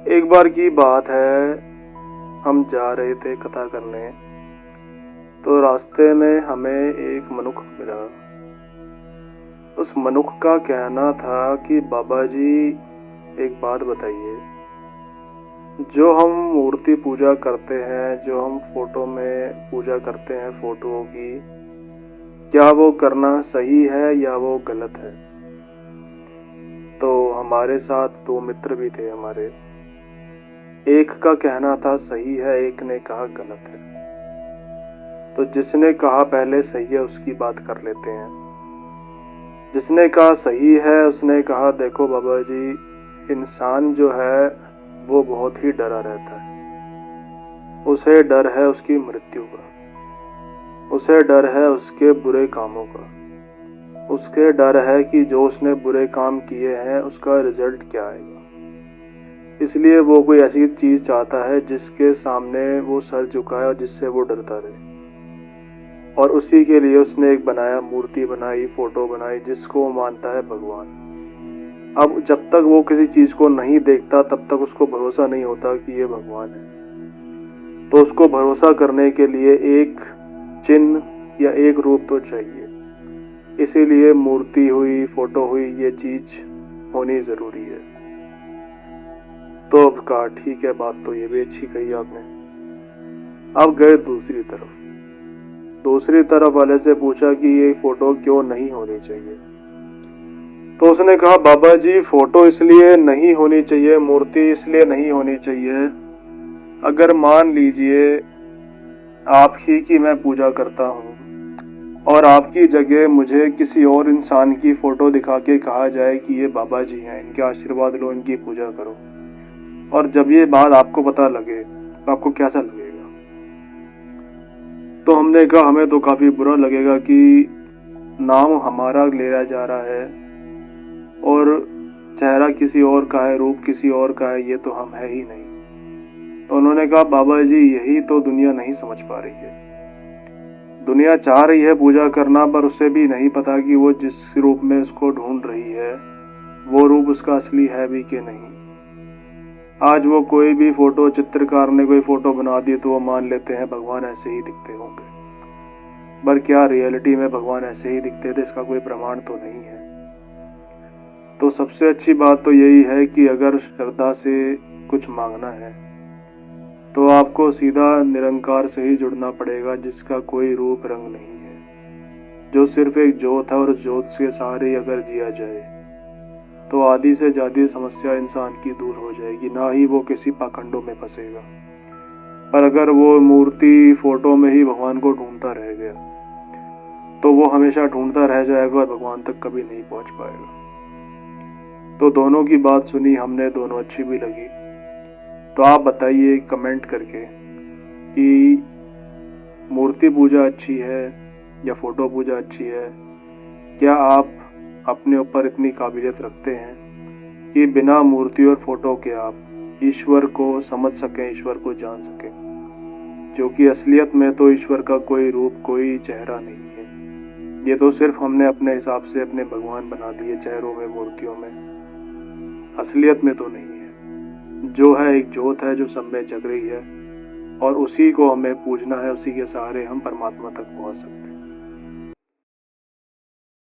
एक बार की बात है, हम जा रहे थे कथा करने, तो रास्ते में हमें एक मनुष्य मिला। उस मनुष्य का कहना था कि बाबा जी एक बात बताइए, जो हम मूर्ति पूजा करते हैं, जो हम फोटो में पूजा करते हैं फोटोओं की, क्या वो करना सही है या वो गलत है। तो हमारे साथ दो मित्र भी थे हमारे, एक का कहना था सही है, एक ने कहा गलत है। तो जिसने कहा पहले सही है उसकी बात कर लेते हैं। जिसने कहा सही है उसने कहा, देखो बाबा जी, इंसान जो है वो बहुत ही डरा रहता है। उसे डर है उसकी मृत्यु का, उसे डर है उसके बुरे कामों का, उसके डर है कि जो उसने बुरे काम किए हैं उसका रिजल्ट क्या आएगा। इसलिए वो कोई ऐसी चीज चाहता है जिसके सामने वो सर झुकाए और जिससे वो डरता रहे। और उसी के लिए उसने एक बनाया, मूर्ति बनाई, फोटो बनाई, जिसको वो मानता है भगवान। अब जब तक वो किसी चीज को नहीं देखता तब तक उसको भरोसा नहीं होता कि ये भगवान है। तो उसको भरोसा करने के लिए एक चिन्ह या एक रूप तो चाहिए। इसीलिए मूर्ति हुई, फोटो हुई, ये चीज होनी जरूरी है। तो अब कहा ठीक है, बात तो ये भी अच्छी कही आपने। अब गए दूसरी तरफ वाले से पूछा कि ये फोटो क्यों नहीं होनी चाहिए। तो उसने कहा, बाबा जी फोटो इसलिए नहीं होनी चाहिए, मूर्ति इसलिए नहीं होनी चाहिए, अगर मान लीजिए आप ही की मैं पूजा करता हूँ और आपकी जगह मुझे किसी और इंसान की फोटो दिखा के कहा जाए कि ये बाबा जी हैं, इनके आशीर्वाद लो, इनकी पूजा करो, और जब ये बात आपको पता लगे तो आपको कैसा लगेगा। तो हमने कहा हमें तो काफी बुरा लगेगा कि नाम हमारा लिया जा रहा है और चेहरा किसी और का है, रूप किसी और का है, ये तो हम है ही नहीं। तो उन्होंने कहा, बाबा जी यही तो दुनिया नहीं समझ पा रही है। दुनिया चाह रही है पूजा करना, पर उसे भी नहीं पता कि वो जिस रूप में उसको ढूंढ रही है वो रूप उसका असली है भी कि नहीं। आज वो कोई भी फोटो, चित्रकार ने कोई फोटो बना दी तो वो मान लेते हैं भगवान ऐसे ही दिखते होंगे, पर क्या रियलिटी में भगवान ऐसे ही दिखते थे इसका कोई प्रमाण तो नहीं है। तो सबसे अच्छी बात तो यही है कि अगर श्रद्धा से कुछ मांगना है तो आपको सीधा निरंकार से ही जुड़ना पड़ेगा, जिसका कोई रूप रंग नहीं है, जो सिर्फ एक ज्योत है, और ज्योत के सहारे अगर जिया जाए तो आदि से ज्यादा समस्या इंसान की दूर हो जाएगी, ना ही वो किसी पाखंडों में फंसेगा। पर अगर वो मूर्ति, फोटो में ही भगवान को ढूंढता रह गया तो वो हमेशा ढूंढता रह जाएगा और भगवान तक कभी नहीं पहुंच पाएगा। तो दोनों की बात सुनी हमने, दोनों अच्छी भी लगी। तो आप बताइए कमेंट करके कि मूर्ति पूजा अच्छी है या फोटो पूजा अच्छी है। क्या आप अपने ऊपर इतनी काबिलियत रखते हैं कि बिना मूर्ति और फोटो के आप ईश्वर को समझ सकें, ईश्वर को जान सकें, क्योंकि असलियत में तो ईश्वर का कोई रूप, कोई चेहरा नहीं है। ये तो सिर्फ हमने अपने हिसाब से अपने भगवान बना दिए चेहरों में, मूर्तियों में, असलियत में तो नहीं है। जो है एक ज्योत है जो सब में जग रही है, और उसी को हमें पूजना है, उसी के सहारे हम परमात्मा तक पहुंच सकते हैं।